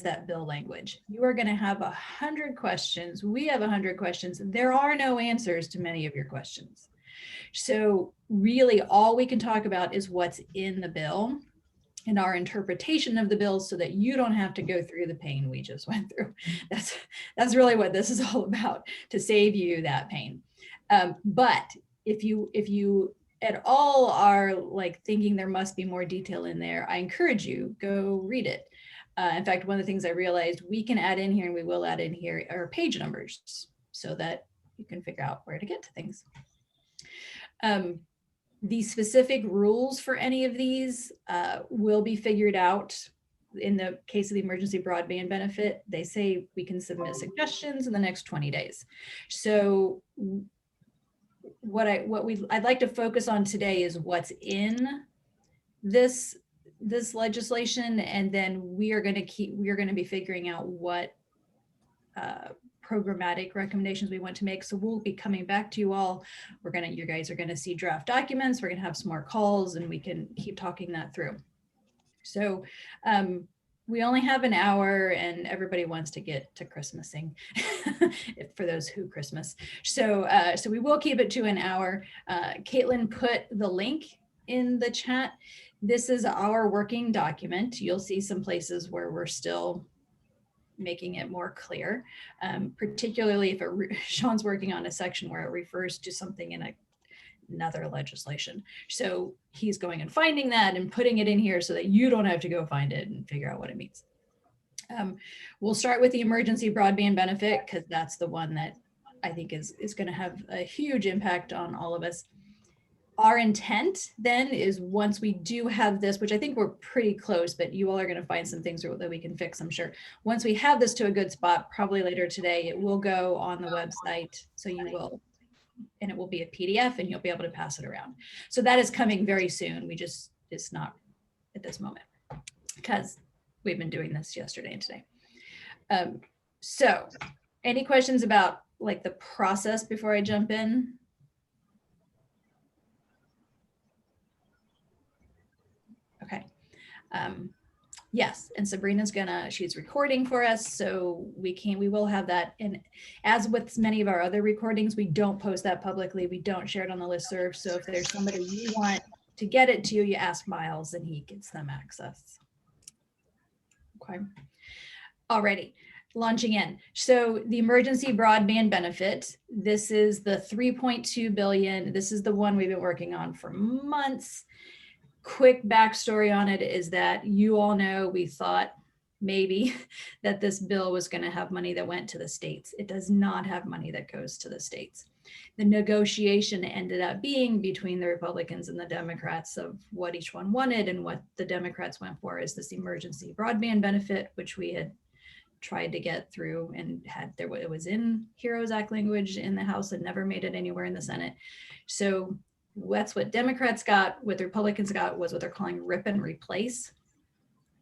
that bill language. You are going to have 100 questions. We have 100 questions. There are no answers to many of your questions. So really all we can talk about is what's in the bill and our interpretation of the bill so that you don't have to go through the pain we just went through. That's really what this is all about, to save you that pain. But if you at all are like thinking there must be more detail in there, I encourage you, go read it. In fact, one of the things I realized we can add in here, and we will add in here, are page numbers so that you can figure out where to get to things. The specific rules for any of these will be figured out. In the case of the emergency broadband benefit, they say we can submit suggestions in the next 20 days. So I'd like to focus on today is what's in this legislation, and then we are going to be figuring out what programmatic recommendations we want to make. So we'll be coming back to you all. You guys are going to see draft documents. We're going to have some more calls, and we can keep talking that through. So we only have an hour, and everybody wants to get to Christmasing for those who Christmas. So we will keep it to an hour. Caitlin put the link in the chat. This is our working document. You'll see some places where we're still making it more clear, particularly if Sean's working on a section where it refers to something in another legislation. So he's going and finding that and putting it in here so that you don't have to go find it and figure out what it means. We'll start with the emergency broadband benefit, because that's the one that I think is going to have a huge impact on all of us. Our intent then is, once we do have this, which I think we're pretty close, but you all are going to find some things that we can fix, I'm sure. Once we have this to a good spot, probably later today, it will go on the website. So you will, and it will be a PDF, and you'll be able to pass it around. So that is coming very soon. It's not at this moment because we've been doing this yesterday and today. So any questions about like the process before I jump in? Okay. Yes, and Sabrina's she's recording for us, so we will have that. And as with many of our other recordings, we don't post that publicly. We don't share it on the listserv. So if there's somebody you want to get it to, you ask Miles and he gets them access. Okay. Alrighty, launching in. So the emergency broadband benefit, this is the 3.2 billion. This is the one we've been working on for months. Quick backstory on it is that you all know we thought maybe that this bill was going to have money that went to the states. It does not have money that goes to the states. The negotiation ended up being between the Republicans and the Democrats of what each one wanted, and what the Democrats went for is this emergency broadband benefit, which we had tried to get through and it was in HEROES Act language in the House and never made it anywhere in the Senate. So that's what Democrats got. What the Republicans got was what they're calling rip and replace.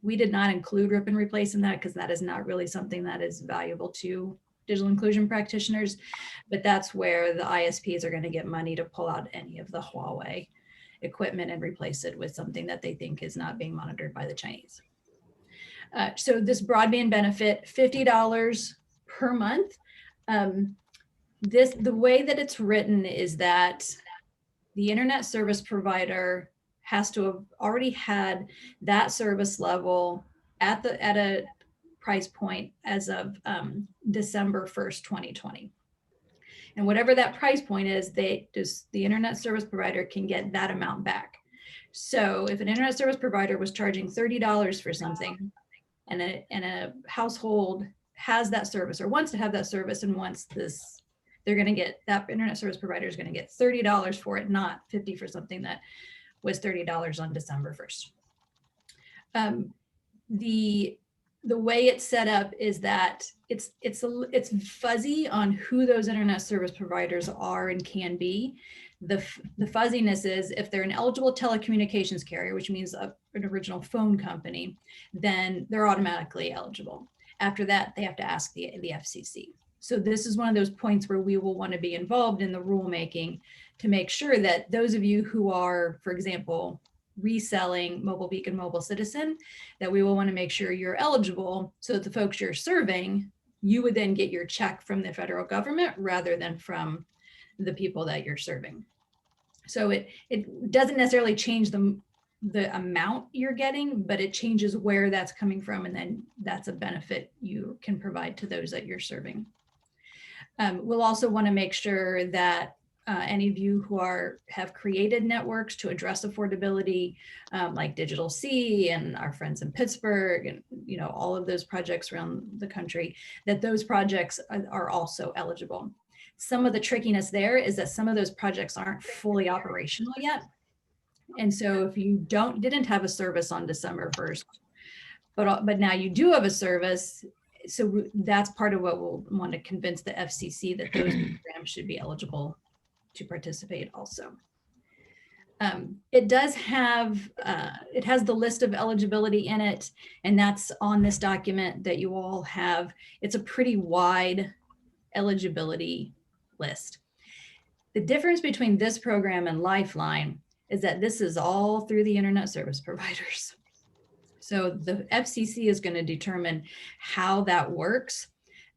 We did not include rip and replace in that because that is not really something that is valuable to digital inclusion practitioners, but that's where the ISPs are going to get money to pull out any of the Huawei equipment and replace it with something that they think is not being monitored by the Chinese. So this broadband benefit, $50 per month. The way that it's written is that the internet service provider has to have already had that service level at a price point as of December 1st, 2020. And whatever that price point is, the internet service provider can get that amount back. So if an internet service provider was charging $30 for something, and a household has that service or wants to have that service and wants this, they're going to get, that internet service provider is going to get $30 for it, not $50 for something that was $30 on December 1st. The way it's set up is that it's fuzzy on who those internet service providers are and can be. The fuzziness is if they're an eligible telecommunications carrier, which means an original phone company, then they're automatically eligible. After that, they have to ask the FCC. So this is one of those points where we will want to be involved in the rulemaking to make sure that those of you who are, for example, reselling Mobile Beacon Mobile Citizen, that we will want to make sure you're eligible so that the folks you're serving, you would then get your check from the federal government rather than from the people that you're serving. So it doesn't necessarily change the amount you're getting, but it changes where that's coming from, and then that's a benefit you can provide to those that you're serving. We'll also want to make sure that any of you who have created networks to address affordability, like Digital C and our friends in Pittsburgh, and all of those projects around the country, that those projects are also eligible. Some of the trickiness there is that some of those projects aren't fully operational yet. And so if you didn't have a service on December 1st, but now you do have a service, so that's part of what we'll want to convince the FCC that those programs should be eligible to participate also. It does have, it has the list of eligibility in it, and that's on this document that you all have. It's a pretty wide eligibility list. The difference between this program and Lifeline is that this is all through the internet service providers. So the FCC is going to determine how that works,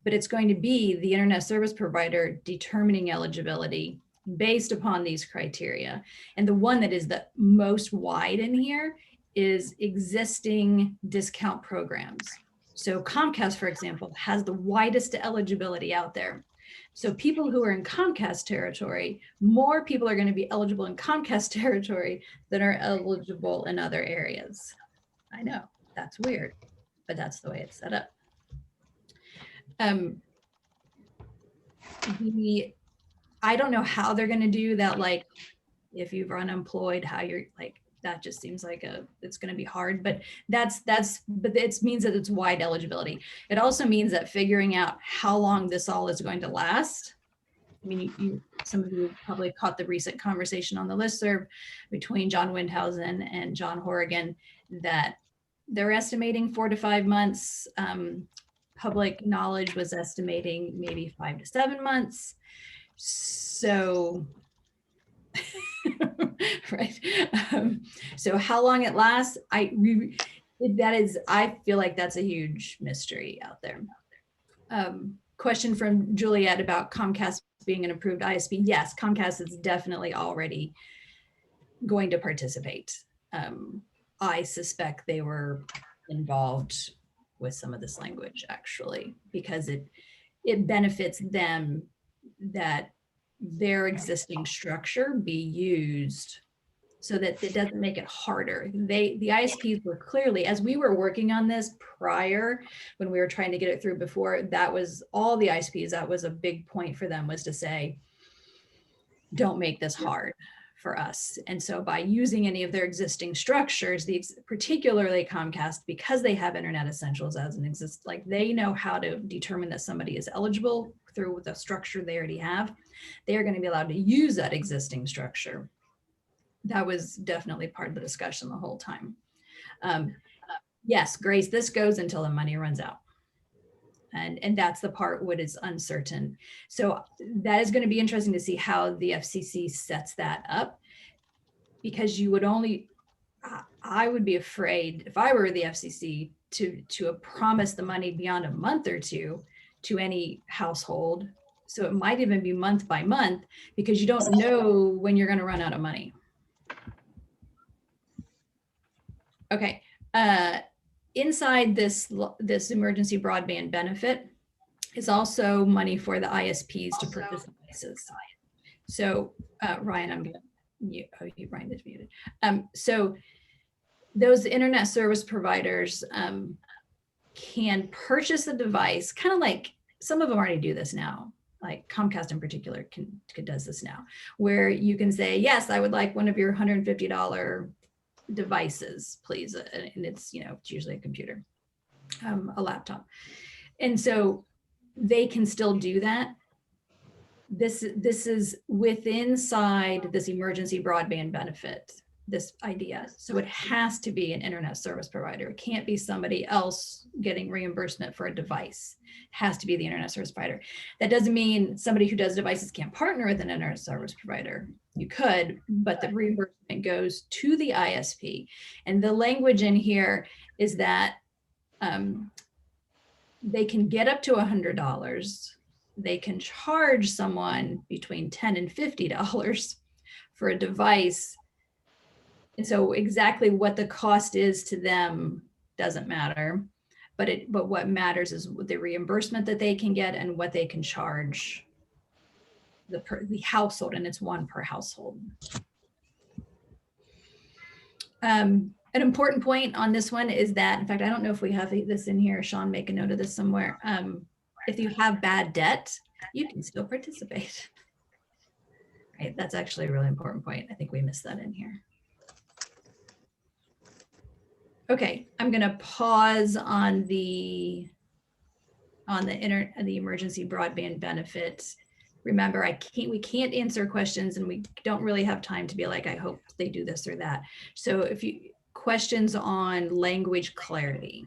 but it's going to be the internet service provider determining eligibility based upon these criteria. And the one that is the most wide in here is existing discount programs. So Comcast, for example, has the widest eligibility out there. So people who are in Comcast territory, more people are going to be eligible in Comcast territory than are eligible in other areas. I know, that's weird, but that's the way it's set up. I don't know how they're going to do that. Like, if you're unemployed, how you're like, that just seems like it's going to be hard, but but it means that it's wide eligibility. It also means that figuring out how long this all is going to last. I mean, some of you probably caught the recent conversation on the listserv between John Windhausen and John Horrigan that they're estimating 4 to 5 months. Public knowledge was estimating maybe 5 to 7 months. So, right. So how long it lasts, I feel like that's a huge mystery out there. Question from Juliet about Comcast being an approved ISP. Yes, Comcast is definitely already going to participate. I suspect they were involved with some of this language actually, because it benefits them that their existing structure be used so that it doesn't make it harder. The ISPs were clearly, as we were working on this prior, when we were trying to get it through before, that was all the ISPs, that was a big point for them, was to say, don't make this hard for us. And so by using any of their existing structures, particularly Comcast, because they have Internet Essentials as an like they know how to determine that somebody is eligible through the structure they already have, they are going to be allowed to use that existing structure. That was definitely part of the discussion the whole time. Yes, Grace, this goes until the money runs out. And that's the part what is uncertain. So that is going to be interesting to see how the FCC sets that up, because you would only, I would be afraid if I were the FCC to promise the money beyond a month or two to any household. So it might even be month by month, because you don't know when you're going to run out of money. Okay. Inside this emergency broadband benefit is also money for the ISPs to purchase devices. So Ryan, I'm gonna mute. Oh, Ryan is muted. So those internet service providers can purchase a device, kind of like some of them already do this now. Like Comcast in particular does this now, where you can say, yes, I would like one of your $150 devices, please. And it's, it's usually a computer, a laptop. And so they can still do that. This is inside this emergency broadband benefit. this idea. So it has to be an internet service provider. It can't be somebody else getting reimbursement for a device. It has to be the internet service provider. That doesn't mean somebody who does devices can't partner with an internet service provider. You could, but the reimbursement goes to the ISP. And the language in here is that they can get up to $100. They can charge someone between $10 and $50 for a device. And so exactly what the cost is to them doesn't matter, but what matters is the reimbursement that they can get and what they can charge the household, and it's one per household. An important point on this one is that, in fact, I don't know if we have this in here. Sean, make a note of this somewhere. If you have bad debt, you can still participate. Right, that's actually a really important point. I think we missed that in here. Okay, I'm going to pause on the emergency broadband benefit. Remember, we can't answer questions, and we don't really have time to be like, I hope they do this or that. So if you questions on language clarity.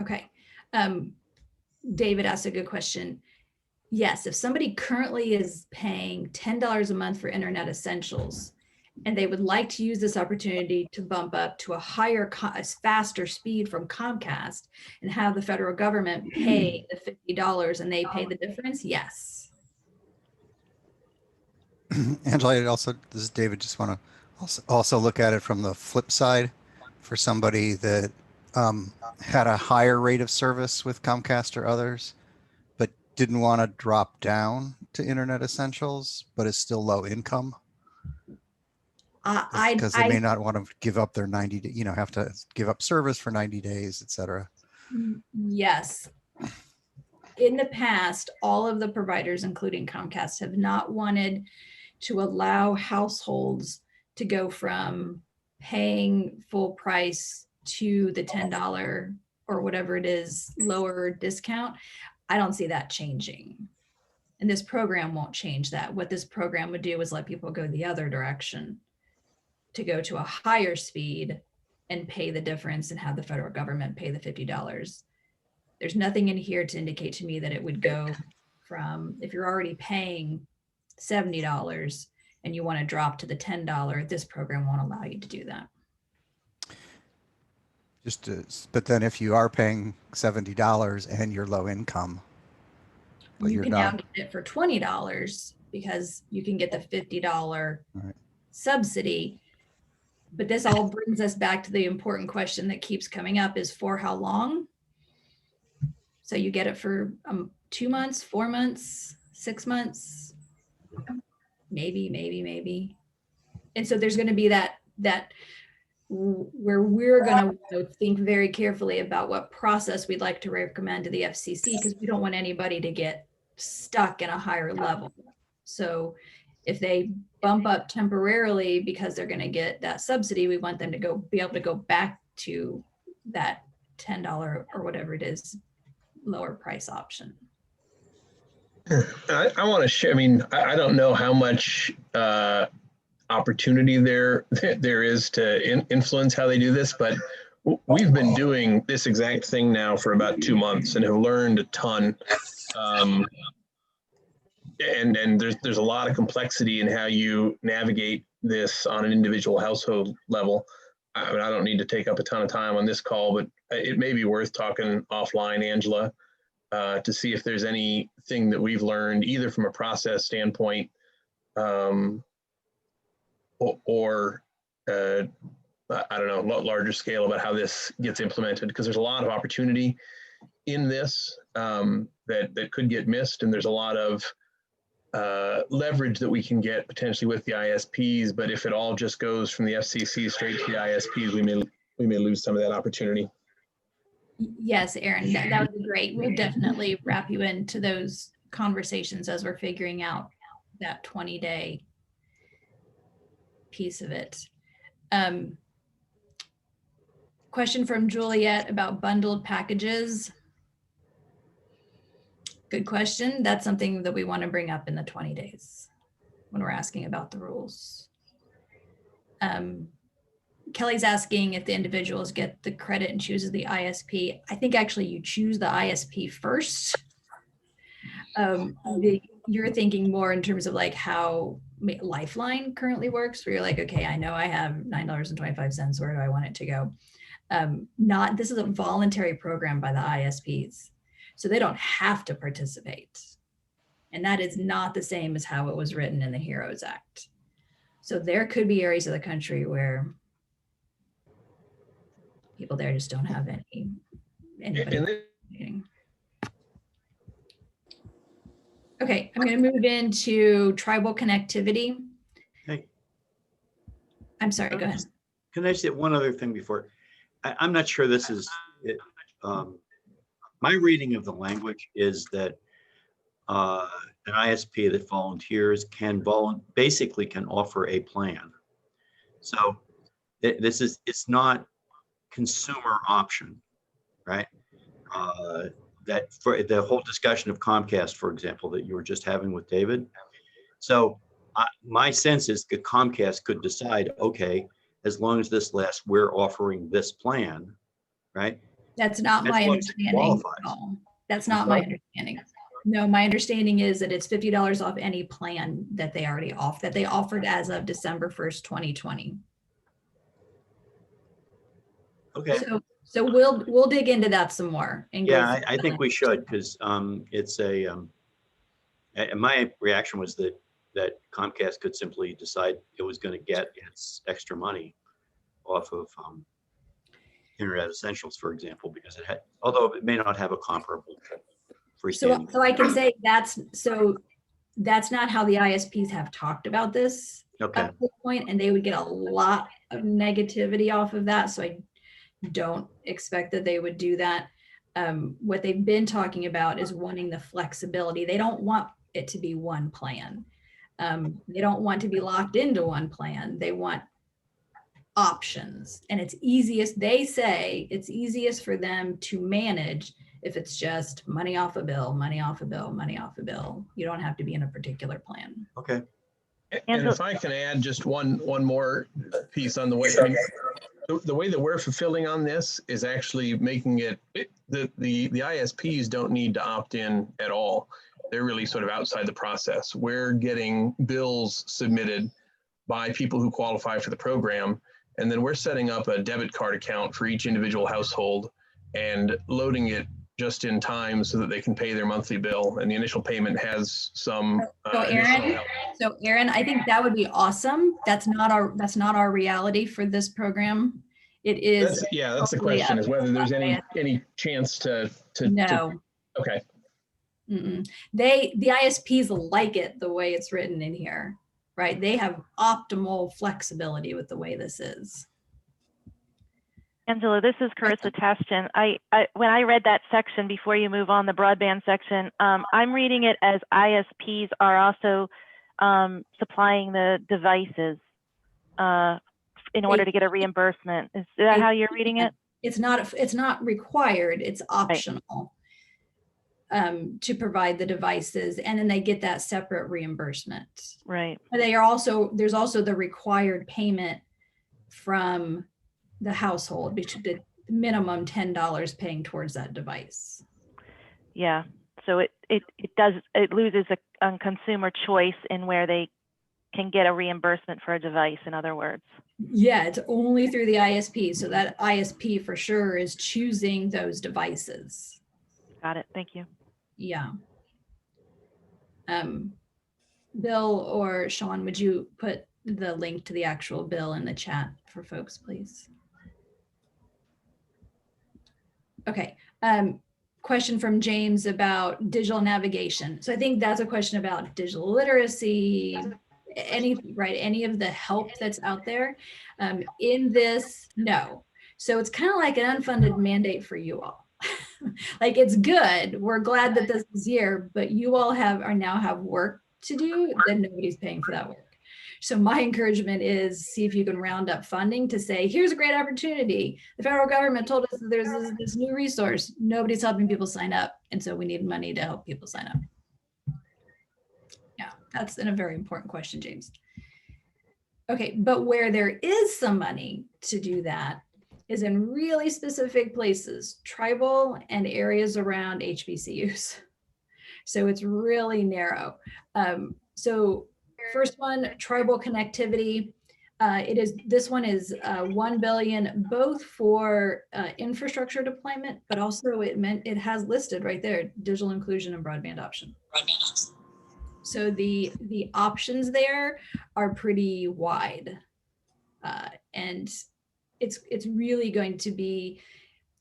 Okay. David asked a good question. Yes, if somebody currently is paying $10 a month for Internet Essentials, and they would like to use this opportunity to bump up to a faster speed from Comcast and have the federal government pay the $50 and they pay the difference, yes. Angela, this is David, just want to also look at it from the flip side for somebody that had a higher rate of service with Comcast or others, but didn't want to drop down to Internet Essentials, but is still low income. Because they may not want to give up their 90, have to give up service for 90 days, et cetera. Yes. In the past, all of the providers, including Comcast, have not wanted to allow households to go from paying full price to the $10 or whatever it is, lower discount. I don't see that changing. And this program won't change that. What this program would do is let people go the other direction, to go to a higher speed and pay the difference and have the federal government pay the $50. There's nothing in here to indicate to me that it would go from, if you're already paying $70 and you want to drop to the $10, this program won't allow you to do that. But then if you are paying $70 and you're low income, but you can now get it for $20 because you can get the $50 subsidy. But this all brings us back to the important question that keeps coming up is for how long? So you get it for 2 months, 4 months, 6 months, maybe. And so there's going to be that where we're going to think very carefully about what process we'd like to recommend to the FCC, because we don't want anybody to get stuck in a higher level. So if they bump up temporarily because they're going to get that subsidy, we want them to be able to go back to that $10 or whatever it is, lower price option. I want to share. I mean, I don't know how much opportunity there is to influence how they do this, but we've been doing this exact thing now for about 2 months and have learned a ton. And there's a lot of complexity in how you navigate this on an individual household level. I mean, I don't need to take up a ton of time on this call, but it may be worth talking offline, Angela, to see if there's anything that we've learned either from a process standpoint or I don't know, larger scale about how this gets implemented, because there's a lot of opportunity in this that could get missed, and there's a lot of leverage that we can get potentially with the ISPs, but if it all just goes from the FCC straight to the ISPs, we may lose some of that opportunity. Yes, Aaron, that would be great. We'll definitely wrap you into those conversations as we're figuring out that 20-day piece of it. Question from Juliet about bundled packages. Good question. That's something that we want to bring up in the 20 days when we're asking about the rules. Kelly's asking if the individuals get the credit and chooses the ISP. I think actually you choose the ISP first. You're thinking more in terms of like how Lifeline currently works, where you're like, okay, I know I have $9.25. Where do I want it to go? This is a voluntary program by the ISPs, so they don't have to participate. And that is not the same as how it was written in the HEROES Act. So there could be areas of the country where people there just don't have anybody. Okay, I'm going to move into tribal connectivity. Hey. I'm sorry, go ahead. Can I say one other thing before? I'm not sure this is it. My reading of the language is that an ISP that volunteers basically can offer a plan. So it's not consumer option, right? That for the whole discussion of Comcast, for example, that you were just having with David. So my sense is that Comcast could decide, okay, as long as this lasts, we're offering this plan, right? That's not my understanding. No, that's not my understanding. No, my understanding is that it's $50 off any plan that they already that they offered as of December 1st, 2020. Okay. So we'll dig into that some more. And yeah, I think we should, because it's my reaction was that Comcast could simply decide it was going to get its extra money off of Internet Essentials, for example, because it had, although it may not have a comparable freestanding. So I can say that's not how the ISPs have talked about this at this point, and they would get a lot of negativity off of that. So I don't expect that they would do that. What they've been talking about is wanting the flexibility. They don't want it to be one plan. They don't want to be locked into one plan. They want options, and they say it's easiest for them to manage if it's just money off a bill, money off a bill, money off a bill. You don't have to be in a particular plan. Okay. And if I can add just one more piece on the way, I mean, the way that we're fulfilling on this is actually making the ISPs don't need to opt in at all. They're really sort of outside the process. We're getting bills submitted by people who qualify for the program, and then we're setting up a debit card account for each individual household and loading it just in time so that they can pay their monthly bill, and the initial payment has some. So Aaron, I think that would be awesome. That's not our reality for this program. It is. That's the question: is whether there's any chance to. No. Okay. The ISPs like it the way it's written in here, right? They have optimal flexibility with the way this is. Angela, this is Carissa Tashton. When I read that section before you move on, the broadband section, I'm reading it as ISPs are also supplying the devices in order to get a reimbursement. Is that how you're reading it? It's not required. It's optional to provide the devices, and then they get that separate reimbursement. Right. There's also the required payment from the household, the minimum $10 paying towards that device. Yeah, so it loses a consumer choice in where they can get a reimbursement for a device, in other words. Yeah, it's only through the ISP. So that ISP for sure is choosing those devices. Got it, thank you. Yeah. Bill or Sean, would you put the link to the actual bill in the chat for folks, please? Okay. Question from James about digital navigation. So I think that's a question about digital literacy, any of the help that's out there. In this, no. So it's kind of like an unfunded mandate for you all. Like, it's good. We're glad that this is here, but you all now have work to do, then nobody's paying for that work. So my encouragement is see if you can round up funding to say, here's a great opportunity. The federal government told us that there's this new resource. Nobody's helping people sign up. And so we need money to help people sign up. Yeah, that's a very important question, James. Okay, but where there is some money to do that is in really specific places, tribal and areas around HBCUs. So it's really narrow. So first one, tribal connectivity. This one is 1 billion, both for infrastructure deployment, but also it has listed right there, digital inclusion and broadband option. So the options there are pretty wide. And it's really going to be,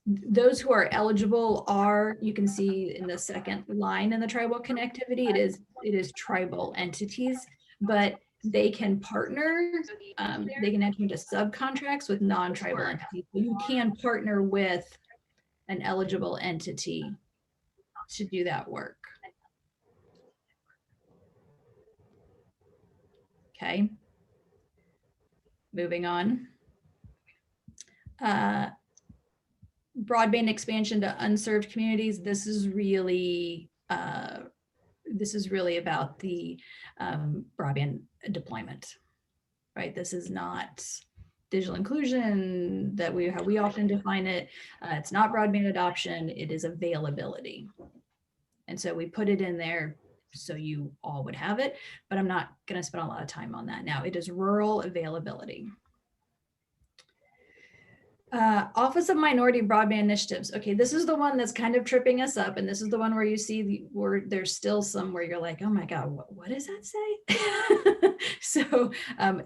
those who are eligible are, you can see in the second line in the tribal connectivity, it is tribal entities, but they can partner, they can enter into subcontracts with non-tribal entities. So you can partner with an eligible entity to do that work. Okay. Moving on. Broadband expansion to unserved communities. This is really about the broadband deployment, right? This is not digital inclusion that how we often define it. It's not broadband adoption, it is availability. And so we put it in there so you all would have it, but I'm not going to spend a lot of time on that now. It is rural availability. Office of Minority Broadband Initiatives. Okay, this is the one that's kind of tripping us up, and this is the one where you see where there's still some where you're like, oh my God, what does that say? So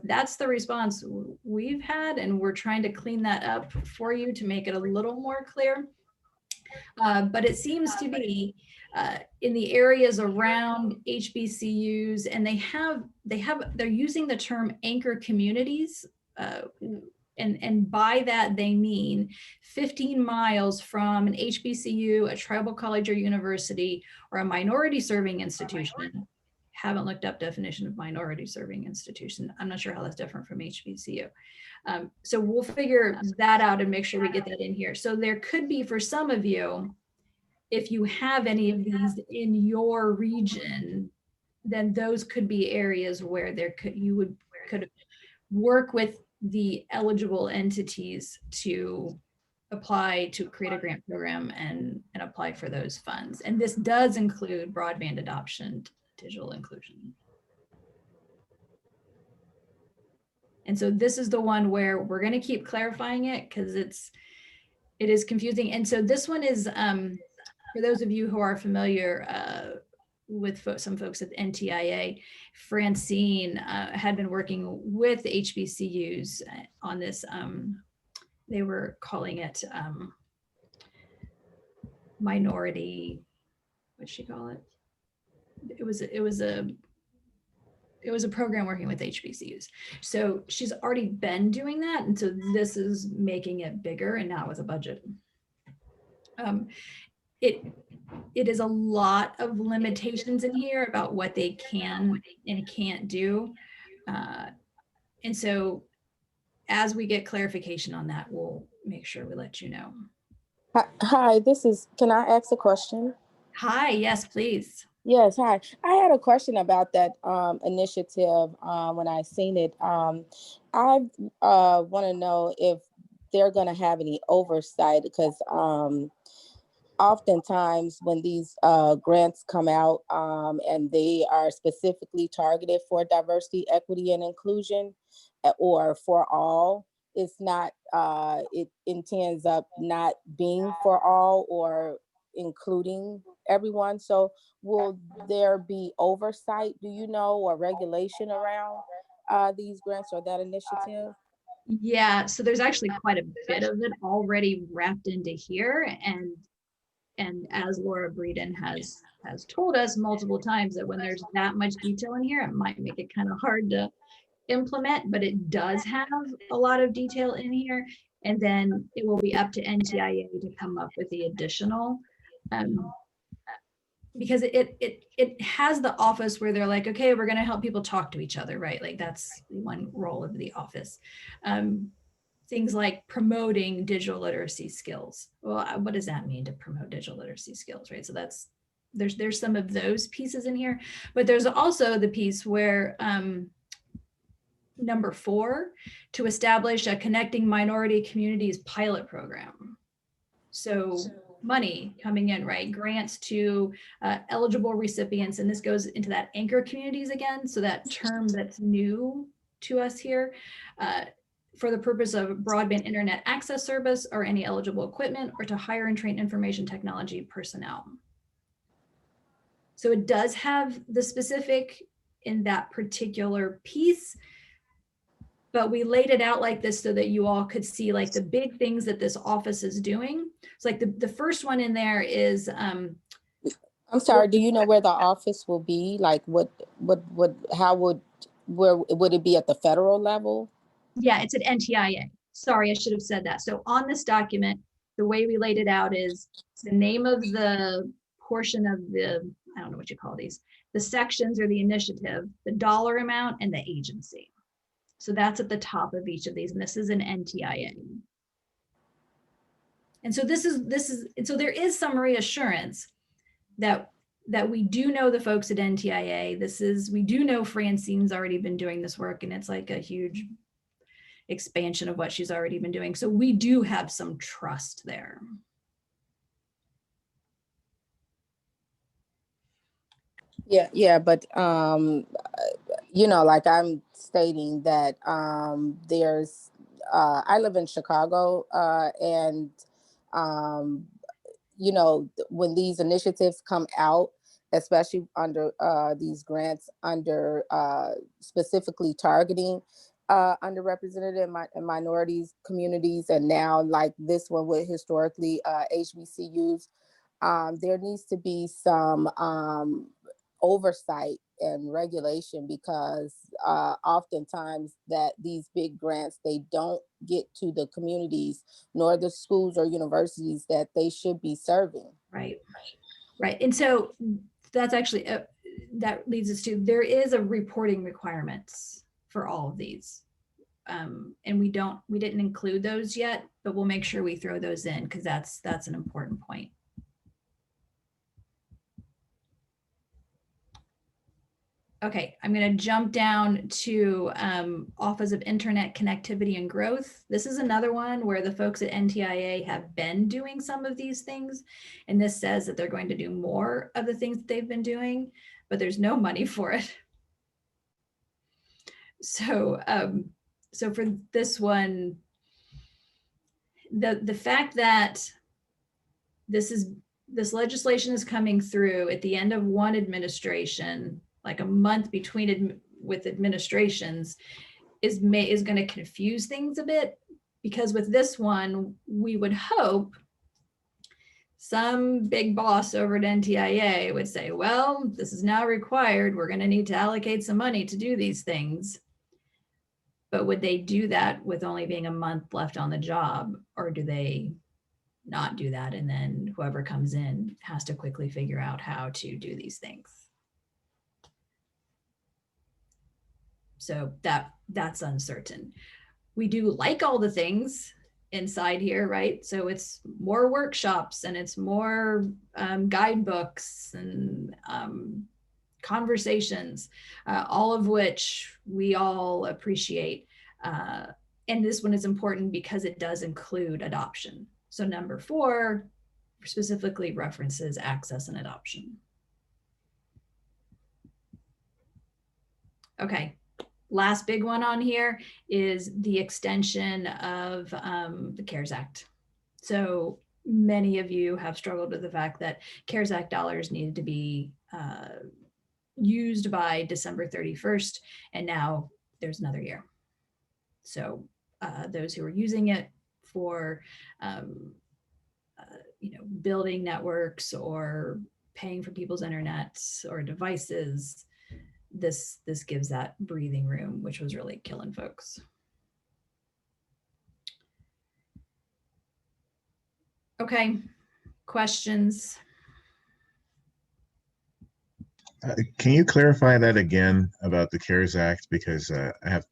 that's the response we've had, and we're trying to clean that up for you to make it a little more clear. But it seems to be in the areas around HBCUs, and they're using the term anchor communities. And by that, they mean 15 miles from an HBCU, a tribal college or university, or a minority serving institution. Haven't looked up definition of minority serving institution. I'm not sure how that's different from HBCU. So we'll figure that out and make sure we get that in here. So there could be, for some of you, if you have any of these in your region, then those could be areas where you could work with the eligible entities to apply to create a grant program and apply for those funds. And this does include broadband adoption, digital inclusion. And so this is the one where we're going to keep clarifying it because it is confusing. And so this one is, for those of you who are familiar with some folks at NTIA, Francine had been working with HBCUs on this. They were calling it minority, what'd she call it? It was a program working with HBCUs. So she's already been doing that. And so this is making it bigger and now with a budget. It is a lot of limitations in here about what they can and can't do. And so as we get clarification on that, we'll make sure we let you know. Hi, can I ask a question? Hi, yes, please. Yes, hi. I had a question about that initiative when I seen it. I want to know if they're going to have any oversight because oftentimes when these grants come out and they are specifically targeted for diversity, equity, and inclusion or for all, it's not, it intends up not being for all or including everyone. So will there be oversight, do you know, or regulation around these grants or that initiative? Yeah, so there's actually quite a bit of it already wrapped into here. And as Laura Breeden has told us multiple times, that when there's that much detail in here, it might make it kind of hard to implement, but it does have a lot of detail in here. And then it will be up to NTIA to come up with the additional because it has the office where they're like, okay, we're going to help people talk to each other, right? Like that's one role of the office. Things like promoting digital literacy skills. Well, what does that mean to promote digital literacy skills, right? So that's, there's some of those pieces in here, but there's also the piece where number 4, to establish a connecting minority communities pilot program. So money coming in, right? Grants to eligible recipients. And this goes into that anchor communities again. So that term that's new to us here, for the purpose of broadband internet access service or any eligible equipment, or to hire and train information technology personnel. So it does have the specific in that particular piece, but we laid it out like this so that you all could see like the big things that this office is doing. It's like the first one in there is I'm sorry, do you know where the office will be? Like where would it be at the federal level? yeah, it's at NTIA. Sorry, I should have said that. So on this document, the way we laid it out is the name of the portion of the, I don't know what you call these, the sections or the initiative, the dollar amount, and the agency. So that's at the top of each of these, and this is an NTIA. And so and so there is some reassurance that we do know the folks at NTIA. We do know Francine's already been doing this work, and it's like a huge expansion of what she's already been doing. So we do have some trust there. Yeah, but you know, like I'm stating that there's I live in Chicago, and you know, when these initiatives come out, especially under these grants under specifically targeting underrepresented and minorities communities, and now like this one with historically HBCUs, there needs to be some oversight and regulation, because oftentimes that these big grants, they don't get to the communities nor the schools or universities that they should be serving. Right. And so that's actually that leads us to, there is a reporting requirements for all of these, and we didn't include those yet, but we'll make sure we throw those in, because that's an important point. Okay, I'm going to jump down to Office of Internet Connectivity and Growth. This is another one where the folks at NTIA have been doing some of these things. And this says that they're going to do more of the things that they've been doing, but there's no money for it. So, so for this one, the fact that this legislation is coming through at the end of one administration, like a month between with administrations, is going to confuse things a bit, because with this one, we would hope some big boss over at NTIA would say, well, this is now required. We're going to need to allocate some money to do these things. But would they do that with only being a month left on the job, or do they not do that, and then whoever comes in has to quickly figure out how to do these things? So that's uncertain. We do like all the things inside here, right? So it's more workshops, and it's more guidebooks and conversations, all of which we all appreciate. And this one is important because it does include adoption. So number 4 specifically references access and adoption. Okay. Last big one on here is the extension of the CARES Act. So many of you have struggled with the fact that CARES Act dollars needed to be used by December 31st, and now there's another year. So those who are using it for building networks or paying for people's internets or devices, this gives that breathing room, which was really killing folks. Okay, questions? Can you clarify that again about the CARES Act? Because I have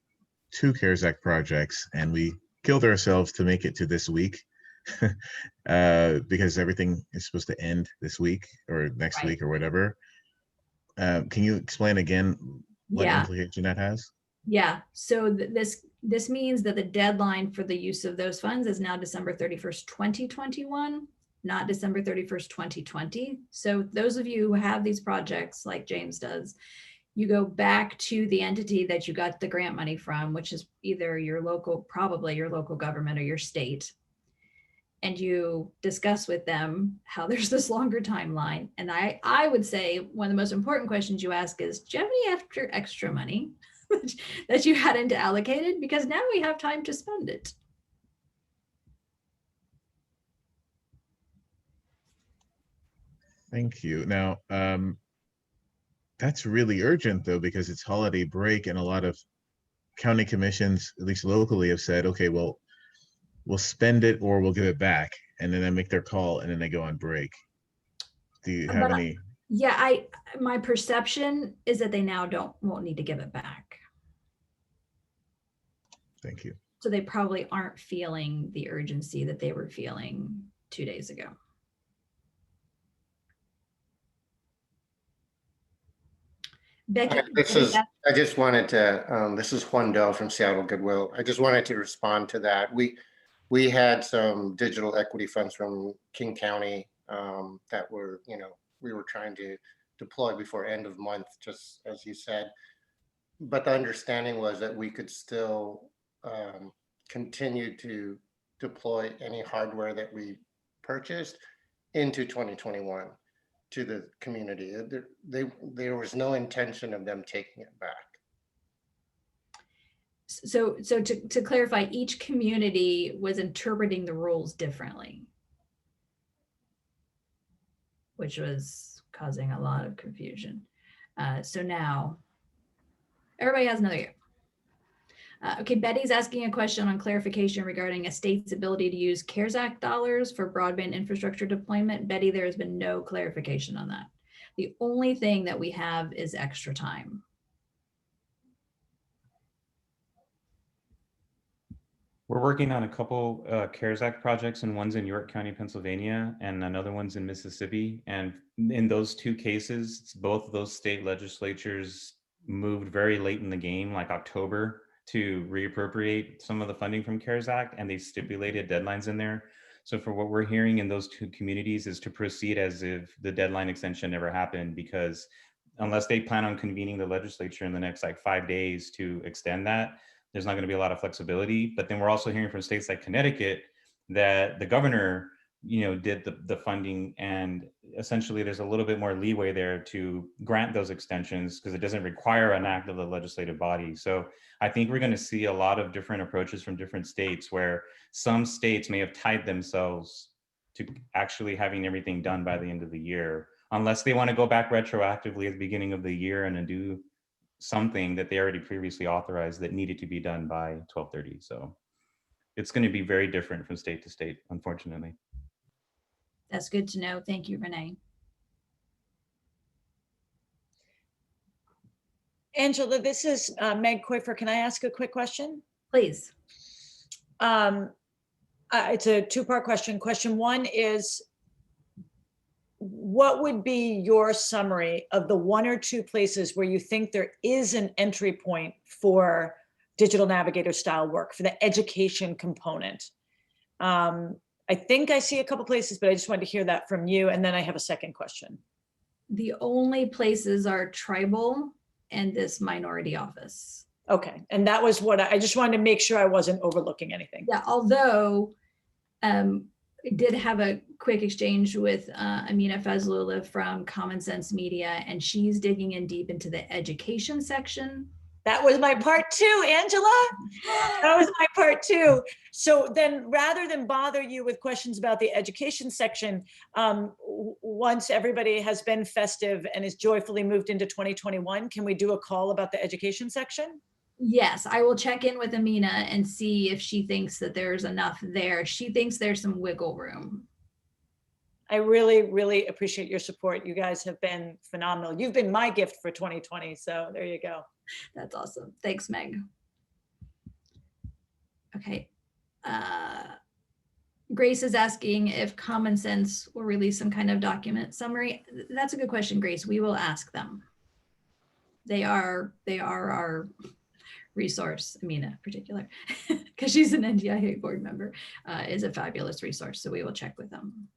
2 CARES Act projects and we killed ourselves to make it to this week because everything is supposed to end this week or next Right. week or whatever. Can you explain again what Yeah. implication that has? Yeah, so this means that the deadline for the use of those funds is now December 31st, 2021, not December 31st, 2020. So those of you who have these projects like James does, you go back to the entity that you got the grant money from, which is either your local, probably your local government or your state. And you discuss with them how there's this longer timeline. And I would say one of the most important questions you ask is, do you have any extra money that you hadn't allocated? Because now we have time to spend it. Thank you. Now, that's really urgent though, because it's holiday break and a lot of county commissions, at least locally, have said, okay, well, we'll spend it or we'll give it back. And then they make their call and then they go on break. Do you have any? Yeah, my perception is that they now won't need to give it back. Thank you. So they probably aren't feeling the urgency that they were feeling 2 days ago. Becky, This is Juan from Seattle Goodwill. I just wanted to respond to that. We had some digital equity funds from King County that were, we were trying to deploy before end of month, just as you said. But the understanding was that we could still continue to deploy any hardware that we purchased into 2021 to the community. There was no intention of them taking it back. So to clarify, each community was interpreting the rules differently, which was causing a lot of confusion. So now everybody has another year. Okay, Betty's asking a question on clarification regarding a state's ability to use CARES Act dollars for broadband infrastructure deployment. Betty, there has been no clarification on that. The only thing that we have is extra time. We're working on a couple CARES Act projects, and one's in York County, Pennsylvania, and another one's in Mississippi. And in those 2 cases, both of those state legislatures moved very late in the game, like October, to reappropriate some of the funding from CARES Act, and they stipulated deadlines in there. So for what we're hearing in those 2 communities is to proceed as if the deadline extension never happened, because unless they plan on convening the legislature in the next like 5 days to extend that, there's not going to be a lot of flexibility. But then we're also hearing from states like Connecticut that the governor, did the funding, and essentially there's a little bit more leeway there to grant those extensions because it doesn't require an act of the legislative body. So I think we're going to see a lot of different approaches from different states, where some states may have tied themselves to actually having everything done by the end of the year, unless they want to go back retroactively at the beginning of the year and do something that they already previously authorized that needed to be done by 12/30. So it's going to be very different from state to state, unfortunately. That's good to know. Thank you, Renee. Angela, this is Meg Coifer. Can I ask a quick question? Please. It's a 2-part question. Question 1 is, what would be your summary of the 1 or 2 places where you think there is an entry point for digital navigator style work, for the education component? I think I see a couple places, but I just wanted to hear that from you. And then I have a second question. The only places are tribal and this minority office. Okay. And that was what I just wanted to make sure I wasn't overlooking anything. Yeah, although I did have a quick exchange with Amina Fazlullah from Common Sense Media, and she's digging in deep into the education section. That was my part 2, Angela. That was my part 2. So then, rather than bother you with questions about the education section, once everybody has been festive and is joyfully moved into 2021, can we do a call about the education section? Yes, I will check in with Amina and see if she thinks that there's enough there. She thinks there's some wiggle room. I really, really appreciate your support. You guys have been phenomenal. You've been my gift for 2020. So there you go. That's awesome. Thanks, Meg. Okay. Grace is asking if Common Sense will release some kind of document summary. That's a good question, Grace. We will ask them. They are our resource. Amina, particular, because she's an NDIA board member, is a fabulous resource. So we will check with them.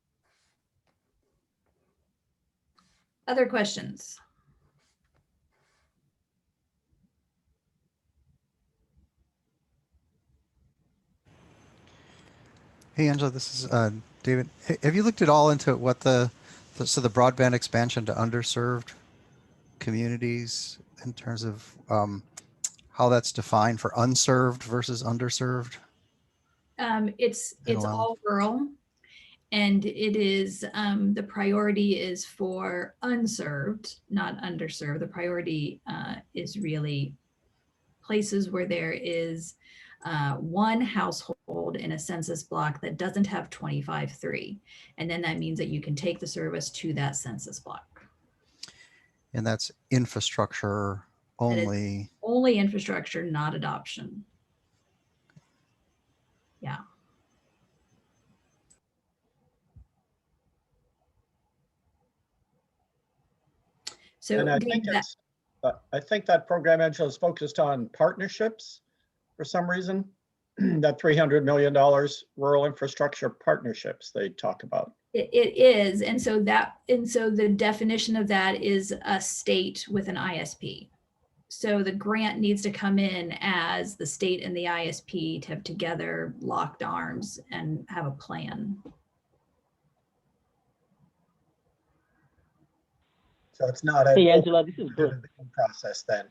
Other questions? Hey, Angela, this is David. Have you looked at all into what the broadband expansion to underserved communities in terms of how that's defined for unserved versus underserved? It's all rural, and it is the priority is for unserved, not underserved. The priority is really places where there is one household in a census block that doesn't have 25-3. And then that means that you can take the service to that census block. And that's infrastructure only. Only infrastructure, not adoption. Yeah. So And I think that program, Angela, is focused on partnerships for some reason. That $300 million rural infrastructure partnerships they talk about. It is, and so the definition of that is a state with an ISP. So the grant needs to come in as the state and the ISP to have together locked arms and have a plan. So it's not a Hey, Angela, this is Bert. process then,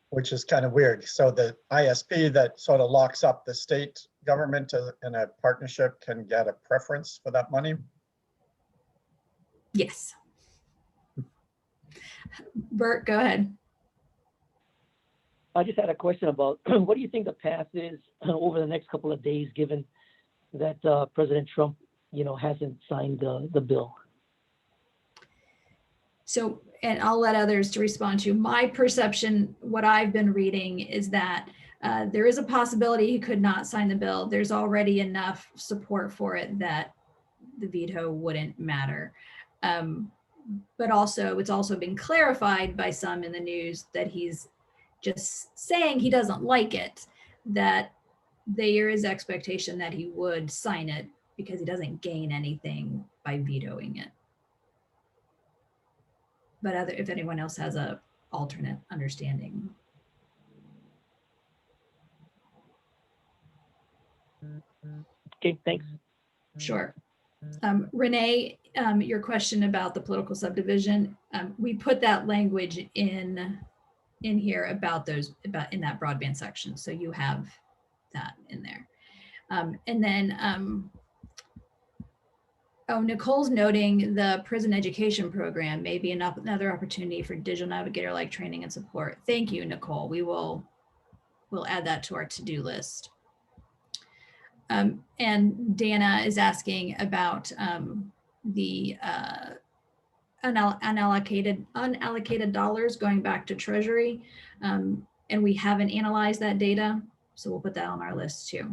which is kind of weird. So the ISP that sort of locks up the state government in a partnership can get a preference for that money? Yes. Bert, go ahead. I just had a question about what do you think the path is over the next couple of days, given that President Trump, hasn't signed the bill? So, and I'll let others to respond to. My perception, what I've been reading is that there is a possibility he could not sign the bill. There's already enough support for it that the veto wouldn't matter. But also, it's also been clarified by some in the news that he's just saying he doesn't like it, that there is expectation that he would sign it because he doesn't gain anything by vetoing it. But if anyone else has a alternate understanding. Okay, thanks. Sure. Renee, your question about the political subdivision, we put that language in here about in that broadband section. So you have that in there. And then, Nicole's noting the prison education program may be another opportunity for digital navigator-like training and support. Thank you, Nicole. We'll add that to our to-do list. And Dana is asking about the unallocated dollars going back to Treasury. And we haven't analyzed that data, so we'll put that on our list too.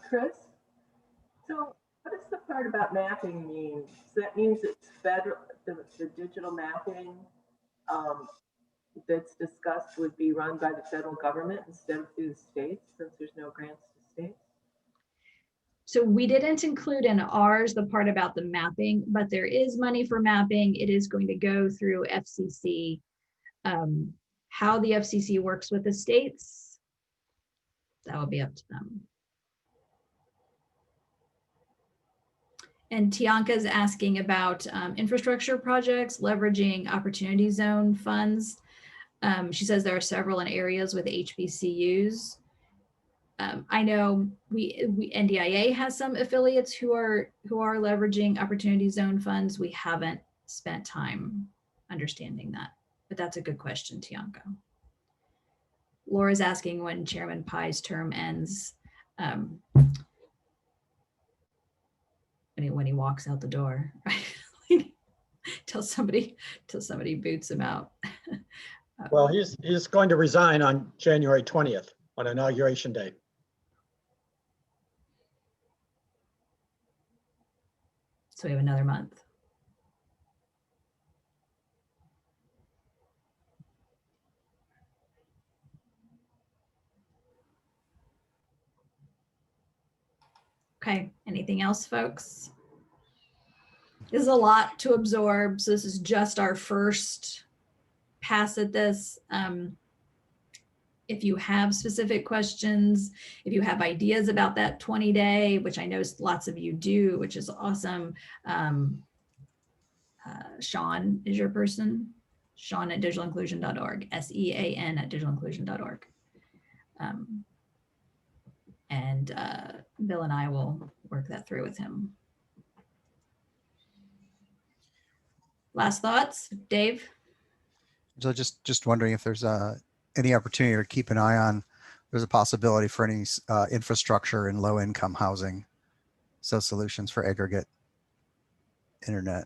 Chris, so what does the part about mapping mean? So that means it's federal, the digital mapping that's discussed would be run by the federal government instead of through the states, since there's no grants to states? So we didn't include in ours the part about the mapping, but there is money for mapping. It is going to go through FCC. How the FCC works with the states, that will be up to them. And Tianka's asking about infrastructure projects, leveraging opportunity zone funds. She says there are several in areas with HBCUs. I know NDIA has some affiliates who are leveraging opportunity zone funds. We haven't spent time understanding that, but that's a good question, Tianka. Laura's asking when Chairman Pai's term ends. um, when he walks out the door, right? till somebody boots him out. Well, he's going to resign on January 20th on Inauguration Day. So we have another month. Okay, anything else, folks? This is a lot to absorb. So this is just our first pass at this. If you have specific questions, if you have ideas about that 20-day, which I know lots of you do, which is awesome. Sean is your person. Sean at digitalinclusion.org, SEAN at digitalinclusion.org. And Bill and I will work that through with him. Last thoughts, Dave? So just wondering if there's any opportunity to keep an eye on, there's a possibility for any infrastructure in low income housing. So solutions for aggregate internet.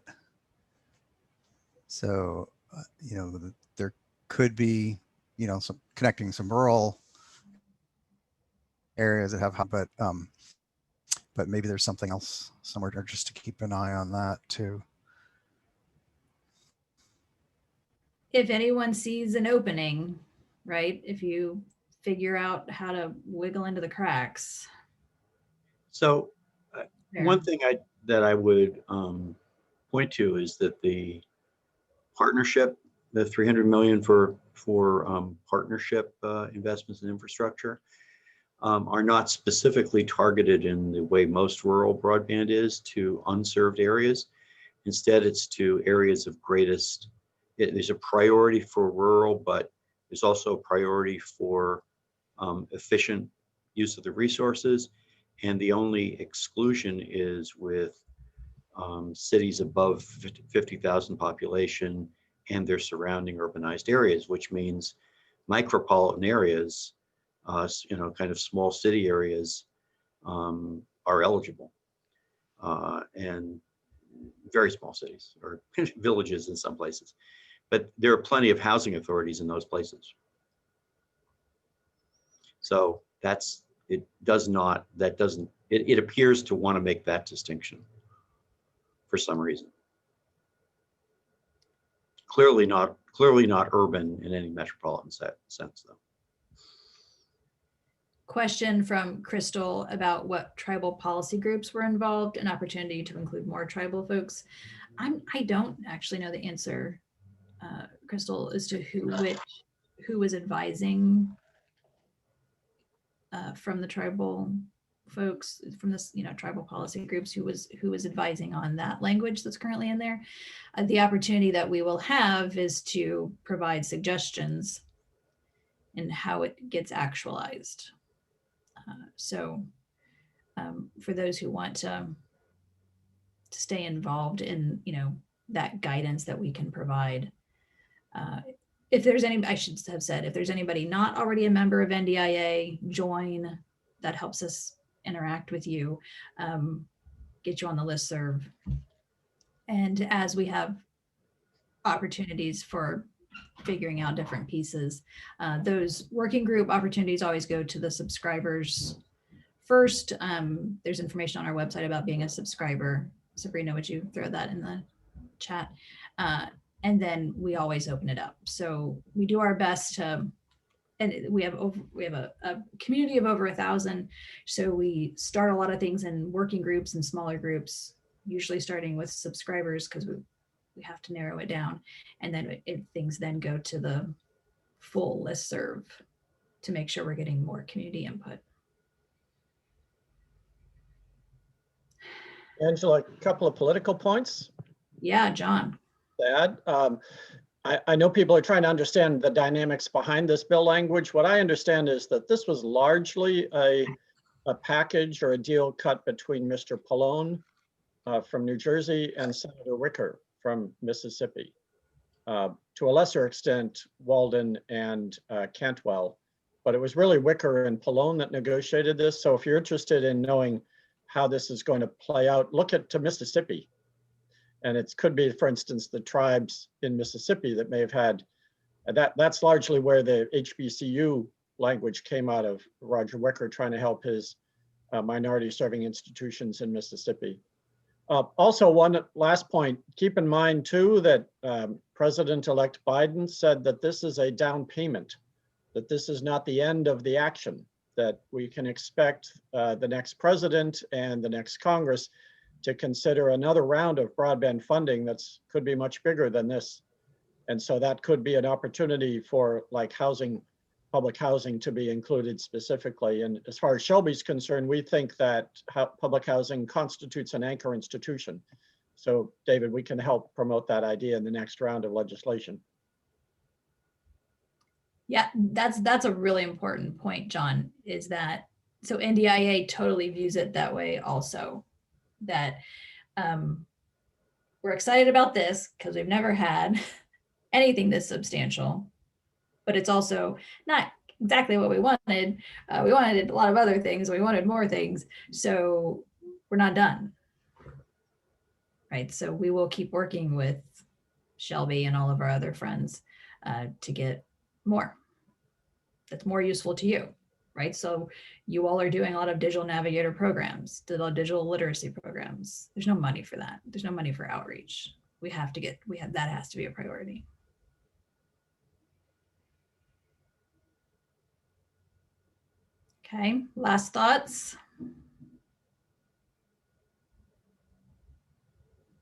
So, there could be, some connecting some rural areas that have, but maybe there's something else somewhere just to keep an eye on that too. If anyone sees an opening, right? If you figure out how to wiggle into the cracks. So There. one thing that I would point to is that the partnership, the 300 million for partnership investments in infrastructure are not specifically targeted in the way most rural broadband is to unserved areas. Instead, it's to areas of greatest. There's a priority for rural, but there's also a priority for efficient use of the resources. And the only exclusion is with cities above 50,000 population and their surrounding urbanized areas, which means micropolitan areas, kind of small city areas are eligible. And very small cities or villages in some places. But there are plenty of housing authorities in those places. So it appears to want to make that distinction for some reason. Clearly not urban in any metropolitan sense though. Question from Crystal about what tribal policy groups were involved, an opportunity to include more tribal folks. I don't actually know the answer, Crystal, as to who was advising from the tribal folks, from this, tribal policy groups, who was advising on that language that's currently in there. The opportunity that we will have is to provide suggestions in how it gets actualized. So for those who want to stay involved in, that guidance that we can provide, if there's any, I should have said, if there's anybody not already a member of NDIA, join. That helps us interact with you, get you on the listserv. And as we have opportunities for figuring out different pieces, those working group opportunities always go to the subscribers first. There's information on our website about being a subscriber. Sabrina, would you throw that in the chat? And then we always open it up. So we do our best to, and we have a community of over 1,000. So we start a lot of things in working groups and smaller groups, usually starting with subscribers because we have to narrow it down. And then things then go to the full listserv to make sure we're getting more community input. Angela, a couple of political points. Yeah, John. Add. I know people are trying to understand the dynamics behind this bill language. What I understand is that this was largely a package or a deal cut between Mr. Pallone from New Jersey and Senator Wicker from Mississippi. To a lesser extent, Walden and Cantwell, but it was really Wicker and Pallone that negotiated this. So if you're interested in knowing how this is going to play out, look to Mississippi. And it could be, for instance, the tribes in Mississippi that may have had, that's largely where the HBCU language came out of, Roger Wicker trying to help his minority serving institutions in Mississippi. Also, one last point, keep in mind too that President-elect Biden said that this is a down payment, that this is not the end of the action, that we can expect the next president and the next Congress to consider another round of broadband funding that's could be much bigger than this. And so that could be an opportunity for like housing, public housing to be included specifically. And as far as Shelby's concerned, we think that public housing constitutes an anchor institution. So David, we can help promote that idea in the next round of legislation. Yeah, that's a really important point, John, is that, so NDIA totally views it that way also, that we're excited about this because we've never had anything this substantial, but it's also not exactly what we wanted. We wanted a lot of other things. We wanted more things. So we're not done. Right. So we will keep working with Shelby and all of our other friends to get more that's more useful to you. Right. So you all are doing a lot of digital navigator programs, digital literacy programs. There's no money for that. There's no money for outreach. That has to be a priority. Okay, last thoughts.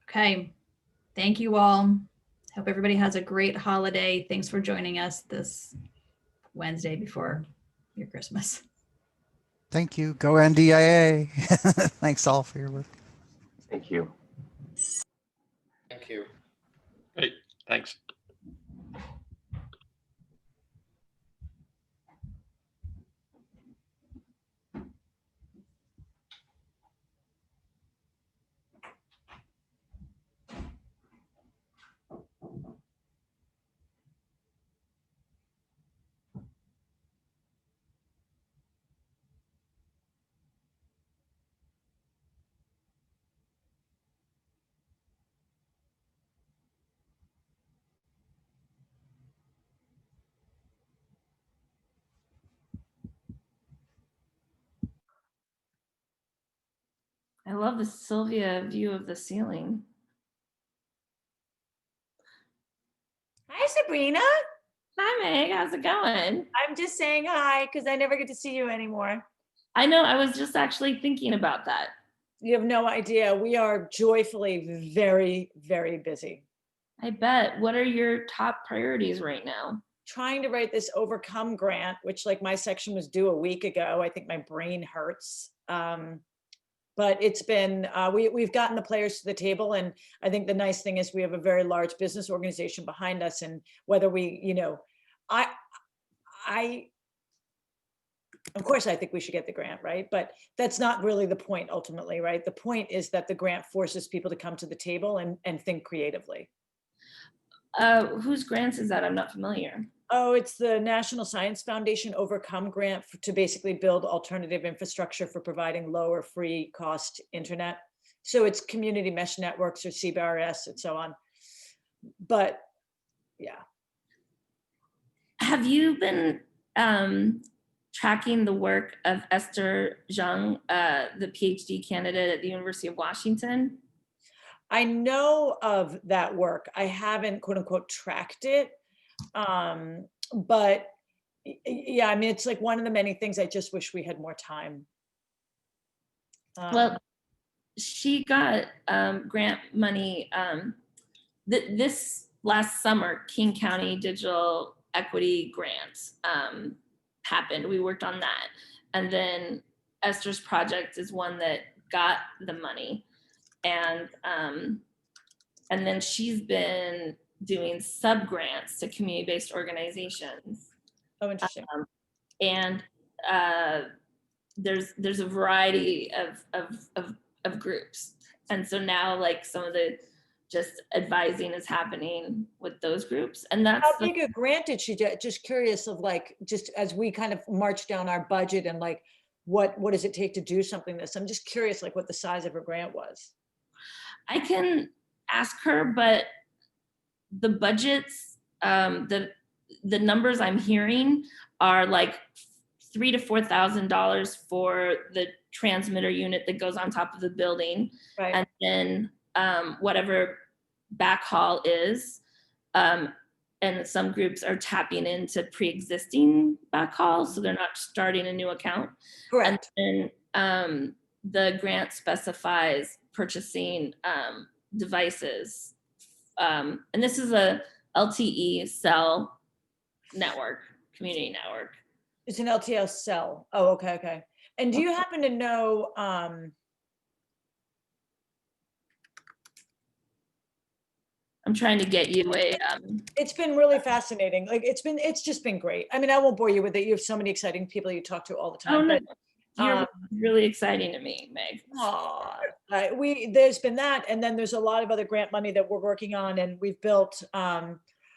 Okay, thank you all. Hope everybody has a great holiday. Thanks for joining us this Wednesday before your Christmas. Thank you. Go NDIA. Thanks all for your work. Thank you. Thank you. Great, thanks. I love the Sylvia view of the ceiling. Hi, Sabrina. Hi, Meg. How's it going? I'm just saying hi because I never get to see you anymore. I know. I was just actually thinking about that. You have no idea. We are joyfully very, very busy. I bet. What are your top priorities right now? Trying to write this Overcome grant, which like my section was due a week ago. I think my brain hurts. But it's been, we've gotten the players to the table. And I think the nice thing is we have a very large business organization behind us. And whether we, you know, of course, I think we should get the grant, right? But that's not really the point ultimately, right? The point is that the grant forces people to come to the table and think creatively. Whose grants is that? I'm not familiar. Oh, it's the National Science Foundation Overcome grant to basically build alternative infrastructure for providing low or free cost internet. So it's community mesh networks or CBRS and so on. But yeah. Have you been tracking the work of Esther Zhang, the PhD candidate at the University of Washington? I know of that work. I haven't quote unquote tracked it. But yeah, I mean, it's like one of the many things I just wish we had more time. Well, she got grant money this last summer. King County Digital Equity Grant happened. We worked on that. And then Esther's project is one that got the money. And then she's been doing sub-grants to community-based organizations. Oh, interesting. And there's a variety of groups. And so now like some of the just advising is happening with those groups. And that's How big a grant did she get? Just curious of like, just as we kind of march down our budget and like, what does it take to do something like this? I'm just curious like what the size of her grant was. I can ask her, but the budgets, the numbers I'm hearing are like $3,000 to $4,000 for the transmitter unit that goes on top of the building, Right. and then whatever backhaul is. And some groups are tapping into pre-existing backhaul, so they're not starting a new account. Correct. And then the grant specifies purchasing devices. And this is a LTE cell network, community network. It's an LTL cell. Oh, okay, okay. And do you happen to know, I'm trying to get you a, it's been really fascinating. Like it's just been great. I mean, I won't bore you with it. You have so many exciting people you talk to all the time. no, but, you're really exciting to me, Meg. there's been that, and then there's a lot of other grant money that we're working on, and we've built